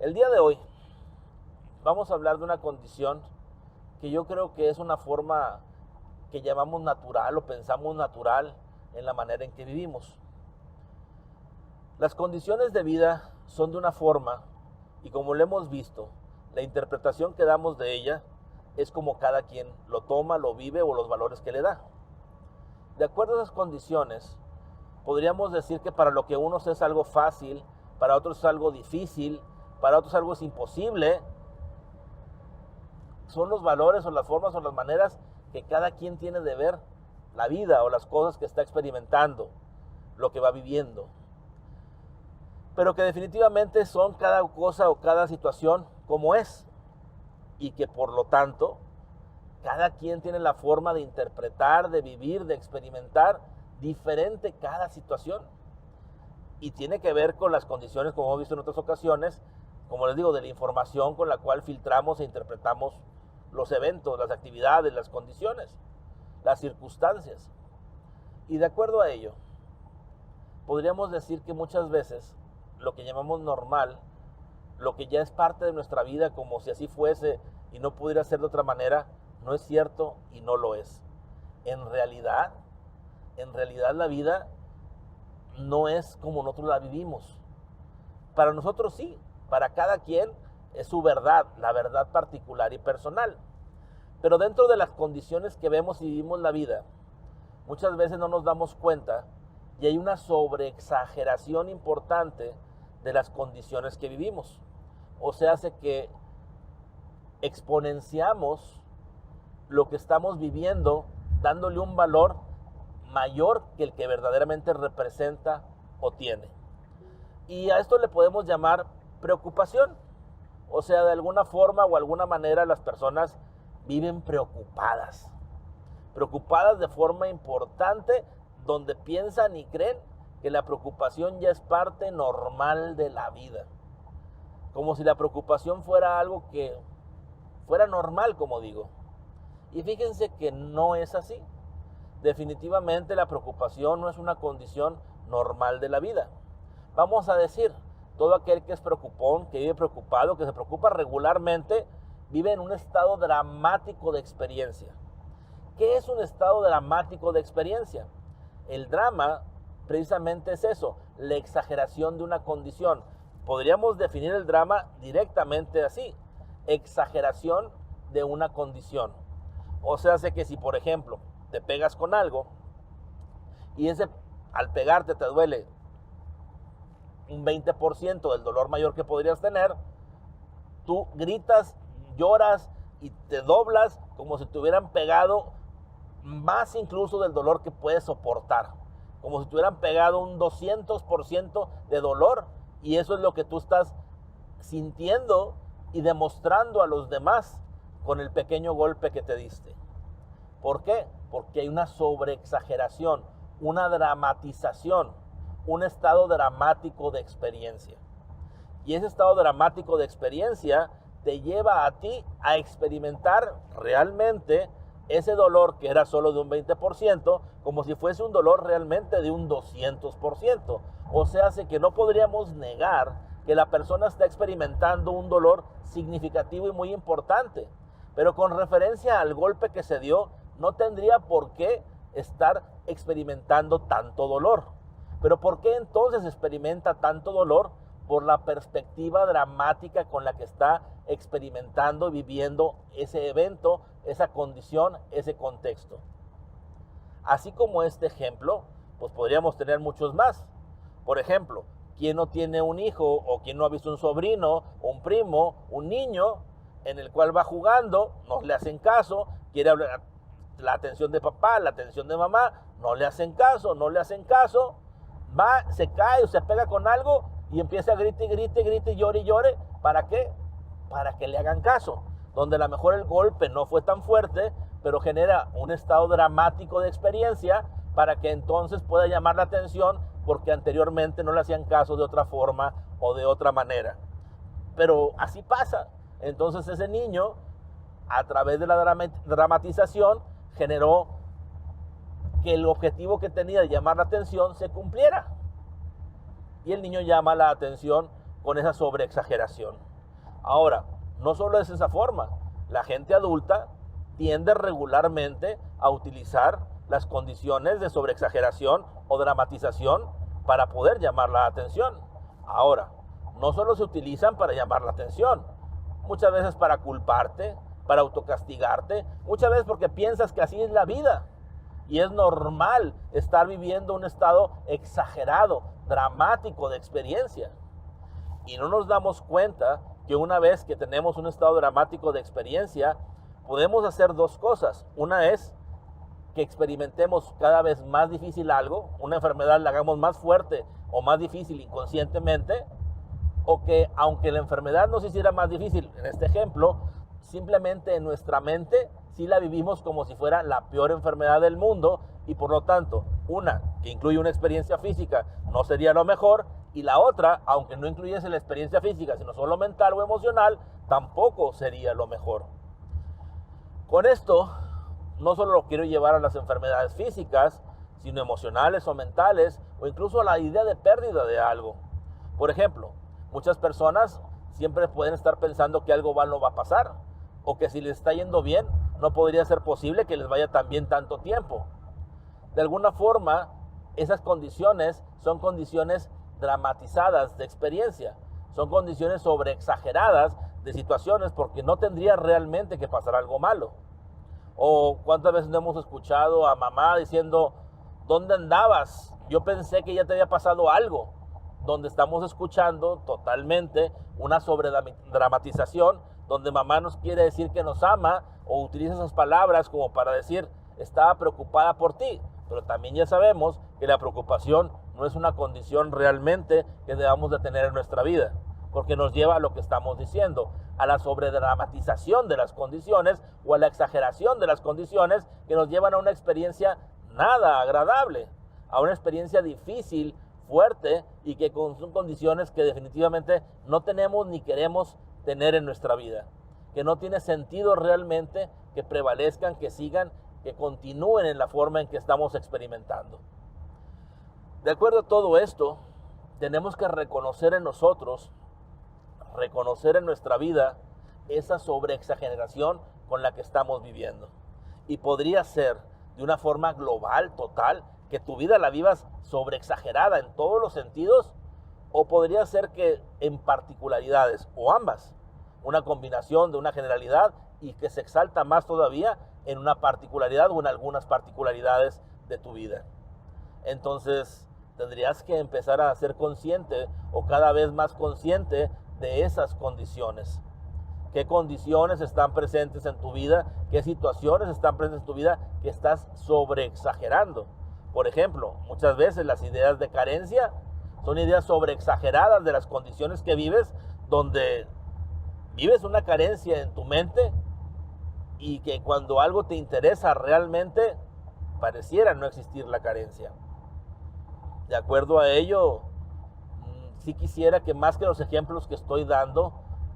El día de hoy vamos a hablar de una condición que yo creo que es una forma que llamamos natural o pensamos natural en la manera en que vivimos. Las condiciones de vida son de una forma y como lo hemos visto, la interpretación que damos de ella es como cada quien lo toma, lo vive o los valores que le da. De acuerdo a esas condiciones, podríamos decir que para lo que unos es algo fácil, para otros es algo difícil, para otros algo es imposible. Son los valores o las formas o las maneras que cada quien tiene de ver la vida o las cosas que está experimentando, lo que va viviendo. Pero que definitivamente son cada cosa o cada situación como es. Y que por lo tanto, cada quien tiene la forma de interpretar, de vivir, de experimentar diferente cada situación. Y tiene que ver con las condiciones, como hemos visto en otras ocasiones, como les digo, de la información con la cual filtramos e interpretamos los eventos, las actividades, las condiciones, las circunstancias. Y de acuerdo a ello, podríamos decir que muchas veces lo que llamamos normal, lo que ya es parte de nuestra vida como si así fuese y no pudiera ser de otra manera, no es cierto y no lo es. En realidad la vida no es como nosotros la vivimos. Para nosotros sí, para cada quien es su verdad, la verdad particular y personal. Pero dentro de las condiciones que vemos y vivimos la vida, muchas veces no nos damos cuenta y hay una sobreexageración importante de las condiciones que vivimos. O sea, hace que exponenciamos lo que estamos viviendo, dándole un valor mayor que el que verdaderamente representa o tiene. Y a esto le podemos llamar preocupación. O sea, de alguna forma o alguna manera las personas viven preocupadas. Preocupadas de forma importante, donde piensan y creen que la preocupación ya es parte normal de la vida. Como si la preocupación fuera algo que fuera normal, como digo. Y fíjense que no es así. Definitivamente la preocupación no es una condición normal de la vida. Vamos a decir, todo aquel que es preocupón, que vive preocupado, que se preocupa regularmente, vive en un estado dramático de experiencia. ¿Qué es un estado dramático de experiencia? El drama precisamente es eso, la exageración de una condición. Podríamos definir el drama directamente así, exageración de una condición. O sea, sé que si por ejemplo te pegas con algo y al pegarte te duele un 20% del dolor mayor que podrías tener, tú gritas, lloras y te doblas como si te hubieran pegado más incluso del dolor que puedes soportar, como si te hubieran pegado un 200% de dolor, y eso es lo que tú estás sintiendo y demostrando a los demás con el pequeño golpe que te diste. ¿Por qué? Porque hay una sobreexageración, una dramatización, un estado dramático de experiencia. Y ese estado dramático de experiencia te lleva a ti a experimentar realmente ese dolor que era solo de un 20%, como si fuese un dolor realmente de un 200%. O sea, hace que no podríamos negar que la persona está experimentando un dolor significativo y muy importante. Pero con referencia al golpe que se dio, no tendría por qué estar experimentando tanto dolor. Pero ¿por qué entonces experimenta tanto dolor? Por la perspectiva dramática con la que está experimentando, viviendo ese evento, esa condición, ese contexto. Así como este ejemplo, pues podríamos tener muchos más. Por ejemplo, ¿quién no tiene un hijo o quién no ha visto un sobrino, un primo, un niño en el cual va jugando, no le hacen caso, quiere hablar la atención de papá, la atención de mamá, no le hacen caso, va, se cae o se pega con algo y empieza a grite, llore, ¿para qué? Para que le hagan caso, donde a lo mejor el golpe no fue tan fuerte, pero genera un estado dramático de experiencia para que entonces pueda llamar la atención porque anteriormente no le hacían caso de otra forma o de otra manera. Pero así pasa. Entonces ese niño, a través de la dramatización, generó que el objetivo que tenía de llamar la atención se cumpliera. Y el niño llama la atención con esa sobreexageración. Ahora, no solo es esa forma, la gente adulta tiende regularmente a utilizar las condiciones de sobreexageración o dramatización para poder llamar la atención. Ahora, no solo se utilizan para llamar la atención, muchas veces para culparte, para autocastigarte, muchas veces porque piensas que así es la vida. Y es normal estar viviendo un estado exagerado, dramático de experiencia. Y no nos damos cuenta que una vez que tenemos un estado dramático de experiencia, podemos hacer dos cosas. Una es que experimentemos cada vez más difícil algo, una enfermedad la hagamos más fuerte o más difícil inconscientemente, o que aunque la enfermedad nos hiciera más difícil, en este ejemplo, simplemente en nuestra mente sí la vivimos como si fuera la peor enfermedad del mundo y por lo tanto, una que incluye una experiencia física no sería lo mejor y la otra, aunque no incluyese la experiencia física, sino solo mental o emocional, tampoco sería lo mejor. Con esto, no solo lo quiero llevar a las enfermedades físicas, sino emocionales o mentales, o incluso a la idea de pérdida de algo. Por ejemplo, muchas personas siempre pueden estar pensando que algo malo va a pasar, o que si les está yendo bien, no podría ser posible que les vaya tan bien tanto tiempo. De alguna forma, esas condiciones son condiciones dramatizadas de experiencia, son condiciones sobreexageradas de situaciones porque no tendría realmente que pasar algo malo. O cuántas veces no hemos escuchado a mamá diciendo, ¿dónde andabas? Yo pensé que ya te había pasado algo. Donde estamos escuchando totalmente una sobredramatización, donde mamá nos quiere decir que nos ama o utiliza esas palabras como para decir, estaba preocupada por ti. Pero también ya sabemos que la preocupación no es una condición realmente que debamos de tener en nuestra vida, porque nos lleva a lo que estamos diciendo, a la sobredramatización de las condiciones o a la exageración de las condiciones que nos llevan a una experiencia nada agradable, a una experiencia difícil, fuerte y que son condiciones que definitivamente no tenemos ni queremos tener en nuestra vida, que no tiene sentido realmente que prevalezcan, que sigan, que continúen en la forma en que estamos experimentando. De acuerdo a todo esto, tenemos que reconocer en nosotros, reconocer en nuestra vida esa sobreexageración con la que estamos viviendo. Y podría ser de una forma global, total, que tu vida la vivas sobreexagerada en todos los sentidos, o podría ser que en particularidades, o ambas, una combinación de una generalidad y que se exalta más todavía en una particularidad o en algunas particularidades de tu vida. Entonces, tendrías que empezar a ser consciente o cada vez más consciente de esas condiciones. ¿Qué condiciones están presentes en tu vida? ¿Qué situaciones están presentes en tu vida que estás sobreexagerando? Por ejemplo, muchas veces las ideas de carencia son ideas sobreexageradas de las condiciones que vives, donde vives una carencia en tu mente y que cuando algo te interesa realmente, pareciera no existir la carencia. De acuerdo a ello, sí quisiera que más que los ejemplos que estoy dando,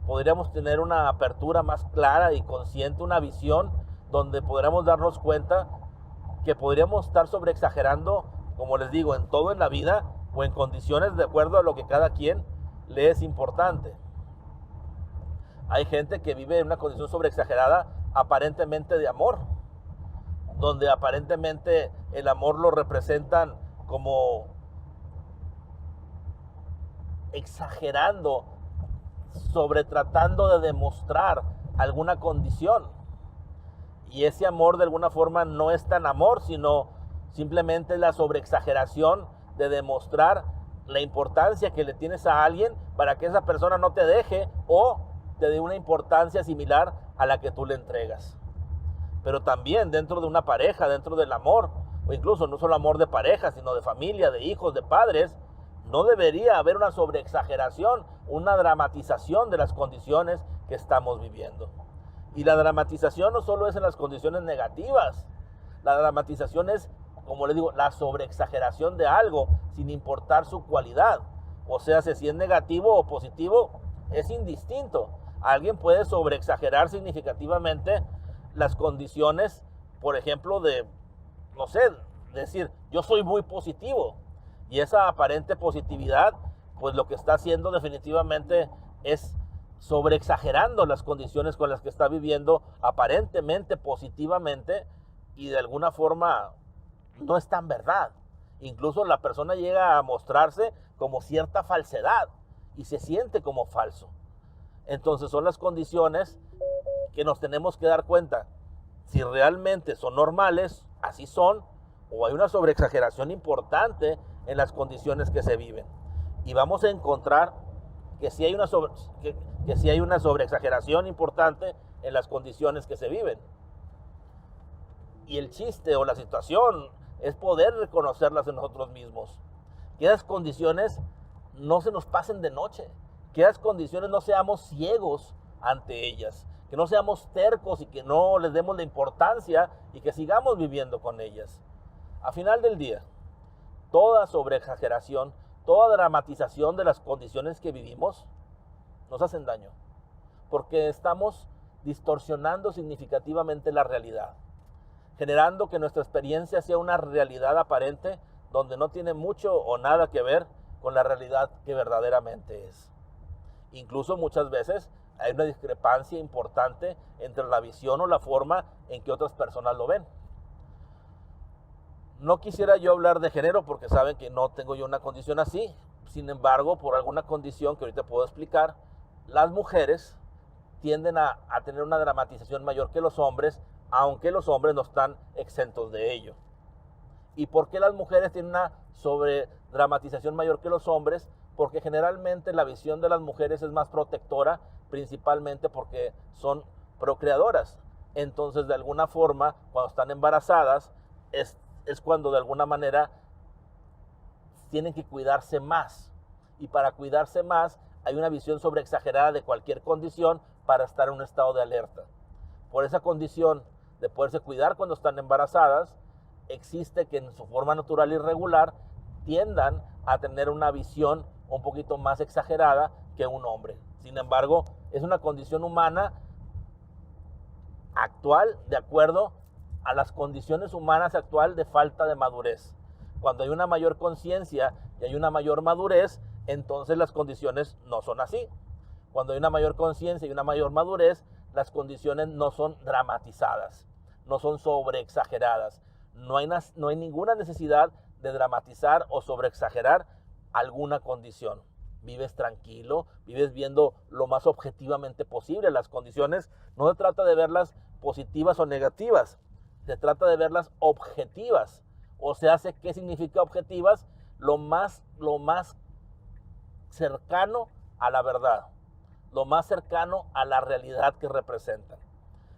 podríamos tener una apertura más clara y consciente, una visión donde podríamos darnos cuenta que podríamos estar sobreexagerando, como les digo, en todo en la vida o en condiciones de acuerdo a lo que cada quien le es importante. Hay gente que vive en una condición sobreexagerada aparentemente de amor, donde aparentemente el amor lo representan como exagerando, sobre tratando de demostrar alguna condición. Y ese amor de alguna forma no es tan amor, sino simplemente la sobreexageración de demostrar la importancia que le tienes a alguien para que esa persona no te deje o te dé una importancia similar a la que tú le entregas. Pero también dentro de una pareja, dentro del amor, o incluso no solo amor de pareja, sino de familia, de hijos, de padres, no debería haber una sobreexageración, una dramatización de las condiciones que estamos viviendo. Y la dramatización no solo es en las condiciones negativas, la dramatización es, como les digo, la sobreexageración de algo sin importar su cualidad. O sea, si es negativo o positivo, es indistinto. Alguien puede sobreexagerar significativamente las condiciones, por ejemplo, de, no sé, decir, yo soy muy positivo. Y esa aparente positividad, pues lo que está haciendo definitivamente es sobreexagerando las condiciones con las que está viviendo aparentemente positivamente y de alguna forma no es tan verdad. Incluso la persona llega a mostrarse como cierta falsedad y se siente como falso. Entonces son las condiciones que nos tenemos que dar cuenta si realmente son normales, así son, o hay una sobreexageración importante en las condiciones que se viven. Y vamos a encontrar que sí hay una sobreexageración importante en las condiciones que se viven. Y el chiste o la situación es poder reconocerlas en nosotros mismos. Que esas condiciones no se nos pasen de noche. Que esas condiciones no seamos ciegos ante ellas. Que no seamos tercos y que no les demos la importancia y que sigamos viviendo con ellas. A final del día, toda sobreexageración, toda dramatización de las condiciones que vivimos nos hacen daño. Porque estamos distorsionando significativamente la realidad, generando que nuestra experiencia sea una realidad aparente donde no tiene mucho o nada que ver con la realidad que verdaderamente es. Incluso muchas veces hay una discrepancia importante entre la visión o la forma en que otras personas lo ven. No quisiera yo hablar de género porque saben que no tengo yo una condición así. Sin embargo, por alguna condición que ahorita puedo explicar, las mujeres tienden a tener una dramatización mayor que los hombres, aunque los hombres no están exentos de ello. ¿Y por qué las mujeres tienen una sobredramatización mayor que los hombres? Porque generalmente la visión de las mujeres es más protectora, principalmente porque son procreadoras. Entonces, de alguna forma, cuando están embarazadas, es cuando de alguna manera tienen que cuidarse más. Y para cuidarse más, hay una visión sobreexagerada de cualquier condición para estar en un estado de alerta. Por esa condición de poderse cuidar cuando están embarazadas, existe que en su forma natural y regular tiendan a tener una visión un poquito más exagerada que un hombre. Sin embargo, es una condición humana actual de acuerdo a las condiciones humanas actual de falta de madurez. Cuando hay una mayor conciencia y hay una mayor madurez, entonces las condiciones no son así. Cuando hay una mayor conciencia y una mayor madurez, las condiciones no son dramatizadas, no son sobreexageradas. No hay ninguna necesidad de dramatizar o sobreexagerar alguna condición. Vives tranquilo, vives viendo lo más objetivamente posible las condiciones. No se trata de verlas positivas o negativas, se trata de verlas objetivas. O sea, ¿qué significa objetivas? Lo más cercano a la verdad, lo más cercano a la realidad que representan.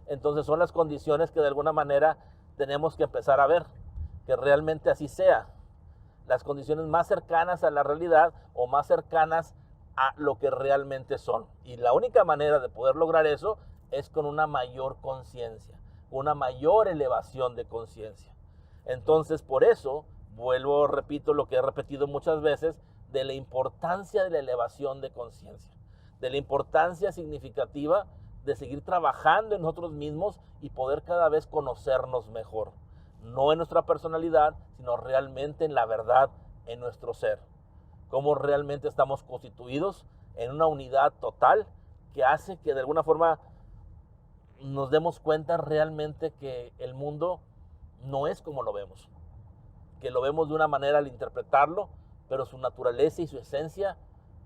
Entonces son las condiciones que de alguna manera tenemos que empezar a ver, que realmente así sea. Las condiciones más cercanas a la realidad o más cercanas a lo que realmente son. Y la única manera de poder lograr eso es con una mayor conciencia, una mayor elevación de conciencia. Entonces, por eso, repito lo que he repetido muchas veces, de la importancia de la elevación de conciencia, de la importancia significativa de seguir trabajando en nosotros mismos y poder cada vez conocernos mejor. No en nuestra personalidad, sino realmente en la verdad, en nuestro ser. Cómo realmente estamos constituidos en una unidad total que hace que de alguna forma nos demos cuenta realmente que el mundo no es como lo vemos. Que lo vemos de una manera al interpretarlo, pero su naturaleza y su esencia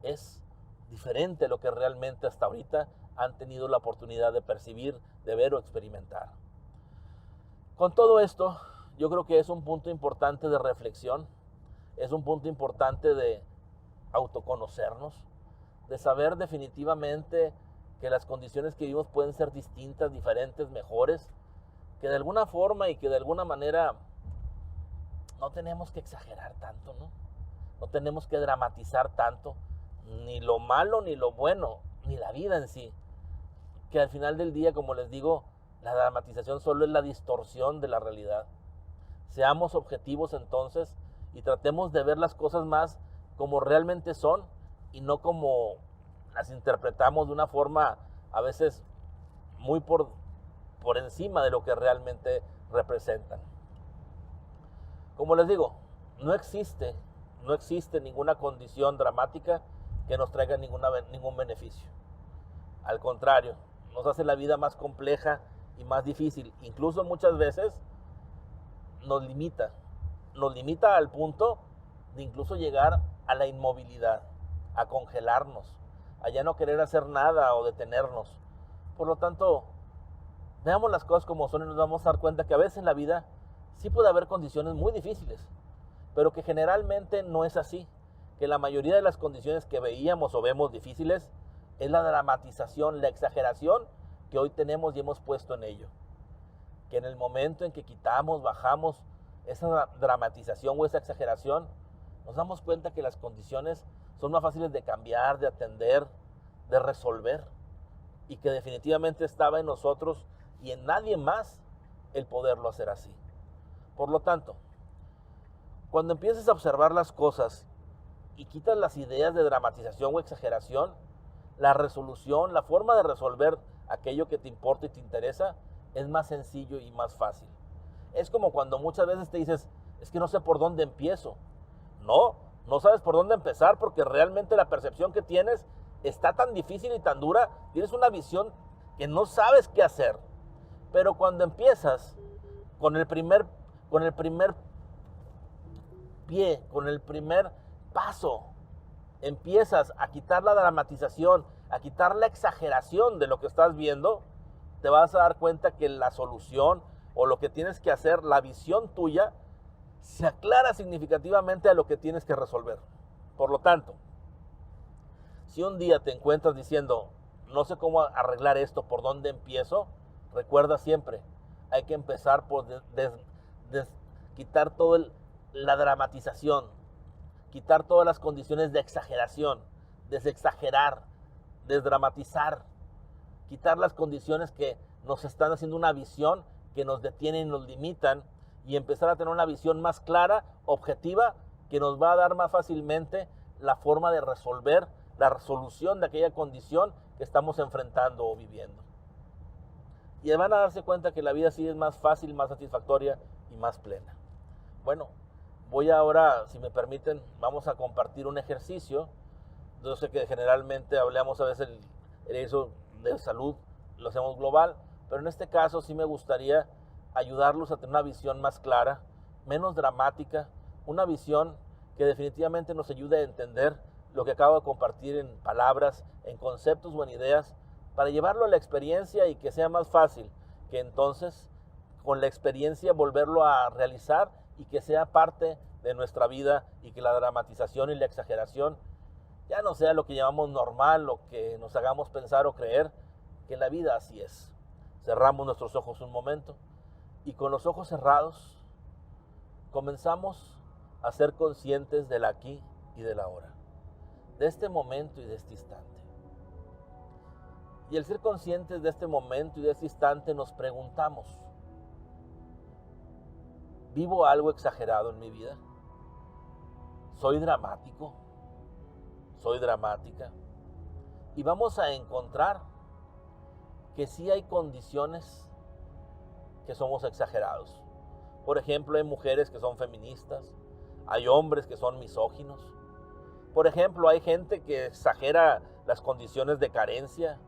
es diferente a lo que realmente hasta ahorita han tenido la oportunidad de percibir, de ver o experimentar. Con todo esto, yo creo que es un punto importante de reflexión, es un punto importante de autoconocernos, de saber definitivamente que las condiciones que vivimos pueden ser distintas, diferentes, mejores, que de alguna forma y que de alguna manera no tenemos que exagerar tanto, ¿no? No tenemos que dramatizar tanto, ni lo malo, ni lo bueno, ni la vida en sí. Que al final del día, como les digo, la dramatización solo es la distorsión de la realidad. Seamos objetivos entonces y tratemos de ver las cosas más como realmente son y no como las interpretamos de una forma a veces muy por encima de lo que realmente representan. Como les digo, no existe ninguna condición dramática que nos traiga ningún beneficio. Al contrario, nos hace la vida más compleja y más difícil. Incluso muchas veces nos limita. Nos limita al punto de incluso llegar a la inmovilidad, a congelarnos, a ya no querer hacer nada o detenernos. Por lo tanto, veamos las cosas como son y nos vamos a dar cuenta que a veces en la vida sí puede haber condiciones muy difíciles, pero que generalmente no es así, que la mayoría de las condiciones que veíamos o vemos difíciles es la dramatización, la exageración que hoy tenemos y hemos puesto en ello. Que en el momento en que quitamos, bajamos esa dramatización o esa exageración, nos damos cuenta que las condiciones son más fáciles de cambiar, de atender, de resolver, y que definitivamente estaba en nosotros y en nadie más el poderlo hacer así. Por lo tanto, cuando empieces a observar las cosas y quitas las ideas de dramatización o exageración, la resolución, la forma de resolver aquello que te importa y te interesa es más sencillo y más fácil. Es como cuando muchas veces te dices, es que no sé por dónde empiezo. No sabes por dónde empezar porque realmente la percepción que tienes está tan difícil y tan dura, tienes una visión que no sabes qué hacer. Pero cuando empiezas con el primer pie, con el primer paso, empiezas a quitar la dramatización, a quitar la exageración de lo que estás viendo, te vas a dar cuenta que la solución o lo que tienes que hacer, la visión tuya, se aclara significativamente a lo que tienes que resolver. Por lo tanto, si un día te encuentras diciendo, no sé cómo arreglar esto, ¿por dónde empiezo? Recuerda siempre, hay que empezar por quitar toda la dramatización, quitar todas las condiciones de exageración, desexagerar, desdramatizar, quitar las condiciones que nos están haciendo una visión que nos detienen y nos limitan y empezar a tener una visión más clara, objetiva, que nos va a dar más fácilmente la forma de resolver la resolución de aquella condición que estamos enfrentando o viviendo. Y van a darse cuenta que la vida sí es más fácil, más satisfactoria y más plena. Bueno, voy ahora, si me permiten, vamos a compartir un ejercicio. Yo sé que generalmente hablamos a veces el ejercicio de salud, lo hacemos global, pero en este caso sí me gustaría ayudarlos a tener una visión más clara, menos dramática, una visión que definitivamente nos ayude a entender lo que acabo de compartir en palabras, en conceptos o en ideas, para llevarlo a la experiencia y que sea más fácil, que entonces con la experiencia volverlo a realizar y que sea parte de nuestra vida y que la dramatización y la exageración ya no sea lo que llamamos normal, lo que nos hagamos pensar o creer que la vida así es. Cerramos nuestros ojos un momento y con los ojos cerrados comenzamos a ser conscientes del aquí y del ahora, de este momento y de este instante. Y al ser conscientes de este momento y de este instante nos preguntamos, ¿vivo algo exagerado en mi vida? ¿Soy dramático? ¿Soy dramática? Y vamos a encontrar que sí hay condiciones que somos exagerados. Por ejemplo, hay mujeres que son feministas, hay hombres que son misóginos. Por ejemplo, hay gente que exagera las condiciones de carencia,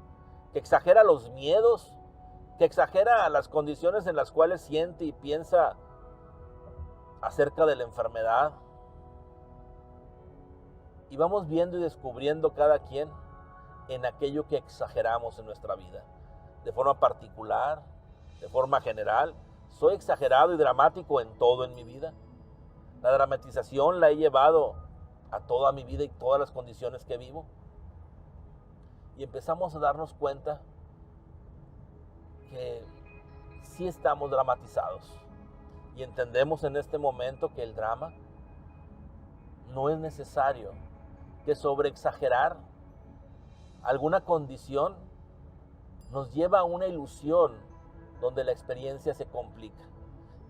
que exagera los miedos, que exagera las condiciones en las cuales siente y piensa acerca de la enfermedad. Y vamos viendo y descubriendo cada quien en aquello que exageramos en nuestra vida. De forma particular, de forma general, ¿soy exagerado y dramático en todo en mi vida? La dramatización la he llevado a toda mi vida y todas las condiciones que vivo. Y empezamos a darnos cuenta que sí estamos dramatizados. Y entendemos en este momento que el drama no es necesario, que sobreexagerar alguna condición nos lleva a una ilusión donde la experiencia se complica.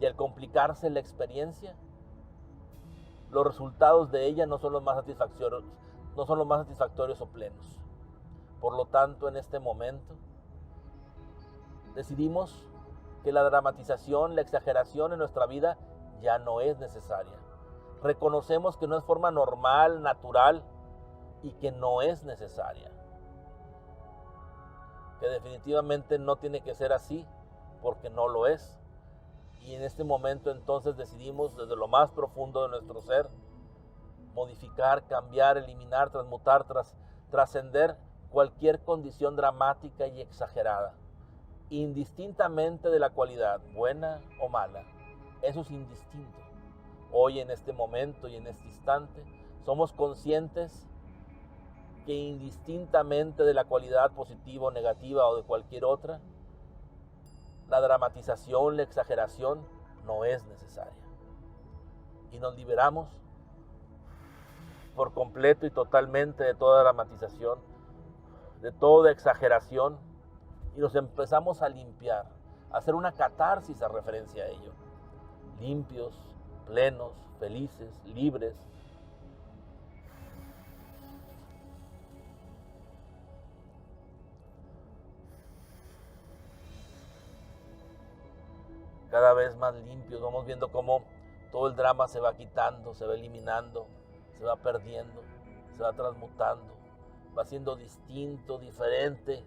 Y al complicarse la experiencia, los resultados de ella no son los más satisfactorios o plenos. Por lo tanto, en este momento, decidimos que la dramatización, la exageración en nuestra vida ya no es necesaria. Reconocemos que no es forma normal, natural y que no es necesaria. que definitivamente no tiene que ser así, porque no lo es. Y en este momento entonces decidimos desde lo más profundo de nuestro ser modificar, cambiar, eliminar, transmutar, trascender cualquier condición dramática y exagerada, indistintamente de la cualidad, buena o mala. Eso es indistinto. Hoy en este momento y en este instante somos conscientes que indistintamente de la cualidad positiva o negativa o de cualquier otra, la dramatización, la exageración no es necesaria. Y nos liberamos por completo y totalmente de toda dramatización, de toda exageración, y nos empezamos a limpiar, a hacer una catarsis a referencia a ello. Limpios, plenos, felices, libres. Cada vez más limpios, vamos viendo cómo todo el drama se va quitando, se va eliminando, se va perdiendo, se va transmutando, va siendo distinto, diferente,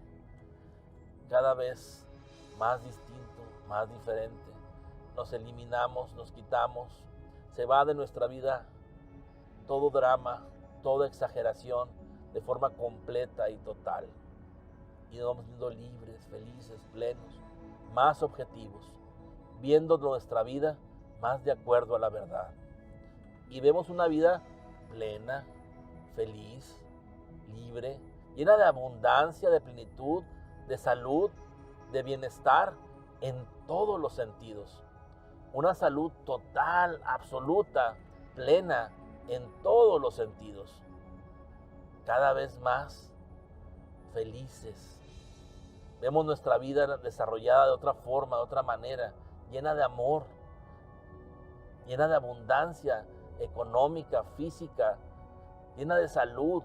cada vez más distinto, más diferente. Nos eliminamos, nos quitamos, se va de nuestra vida todo drama, toda exageración, de forma completa y total. Y nos vamos siendo libres, felices, plenos, más objetivos, viendo nuestra vida más de acuerdo a la verdad. Y vemos una vida plena, feliz, libre, llena de abundancia, de plenitud, de salud, de bienestar en todos los sentidos. Una salud total, absoluta, plena en todos los sentidos. Cada vez más felices. Vemos nuestra vida desarrollada de otra forma, de otra manera, llena de amor, llena de abundancia económica, física, llena de salud,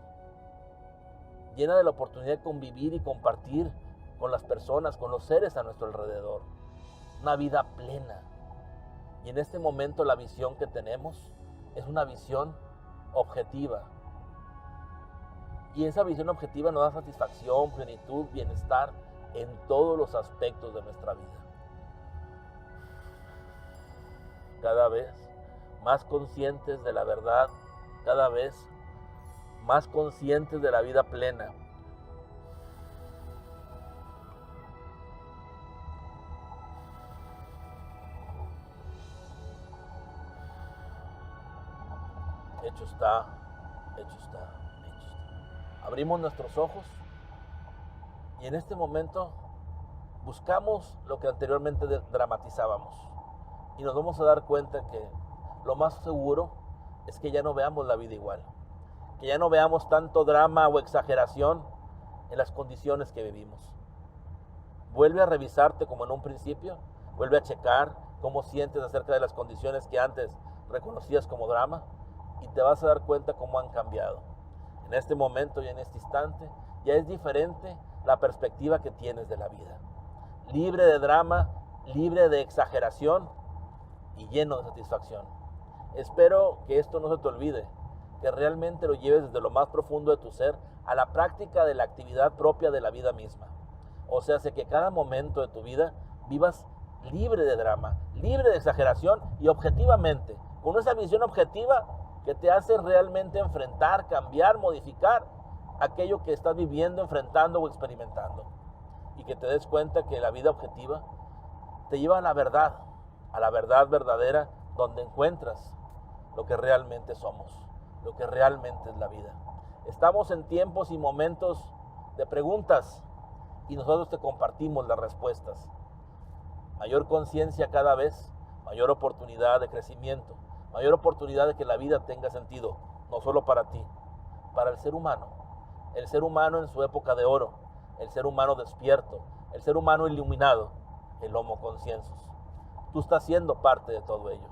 llena de la oportunidad de convivir y compartir con las personas, con los seres a nuestro alrededor. Una vida plena. Y en este momento la visión que tenemos es una visión objetiva. Y esa visión objetiva nos da satisfacción, plenitud, bienestar en todos los aspectos de nuestra vida. Cada vez más conscientes de la verdad, cada vez más conscientes de la vida plena. Hecho está, hecho está, hecho está. Abrimos nuestros ojos y en este momento buscamos lo que anteriormente dramatizábamos. Y nos vamos a dar cuenta que lo más seguro es que ya no veamos la vida igual. Que ya no veamos tanto drama o exageración en las condiciones que vivimos. Vuelve a revisarte como en un principio. Vuelve a checar cómo sientes acerca de las condiciones que antes reconocías como drama. Y te vas a dar cuenta cómo han cambiado. En este momento y en este instante ya es diferente la perspectiva que tienes de la vida. Libre de drama, libre de exageración y lleno de satisfacción. Espero que esto no se te olvide, que realmente lo lleves desde lo más profundo de tu ser a la práctica de la actividad propia de la vida misma. O sea, que cada momento de tu vida vivas libre de drama, libre de exageración y objetivamente, con esa visión objetiva que te hace realmente enfrentar, cambiar, modificar aquello que estás viviendo, enfrentando o experimentando. Y que te des cuenta que la vida objetiva te lleva a la verdad verdadera, donde encuentras lo que realmente somos, lo que realmente es la vida. Estamos en tiempos y momentos de preguntas y nosotros te compartimos las respuestas. Mayor conciencia cada vez, mayor oportunidad de crecimiento, mayor oportunidad de que la vida tenga sentido, no solo para ti, para el ser humano en su época de oro, el ser humano despierto, el ser humano iluminado, el Homo consciensus. Tú estás siendo parte de todo ello.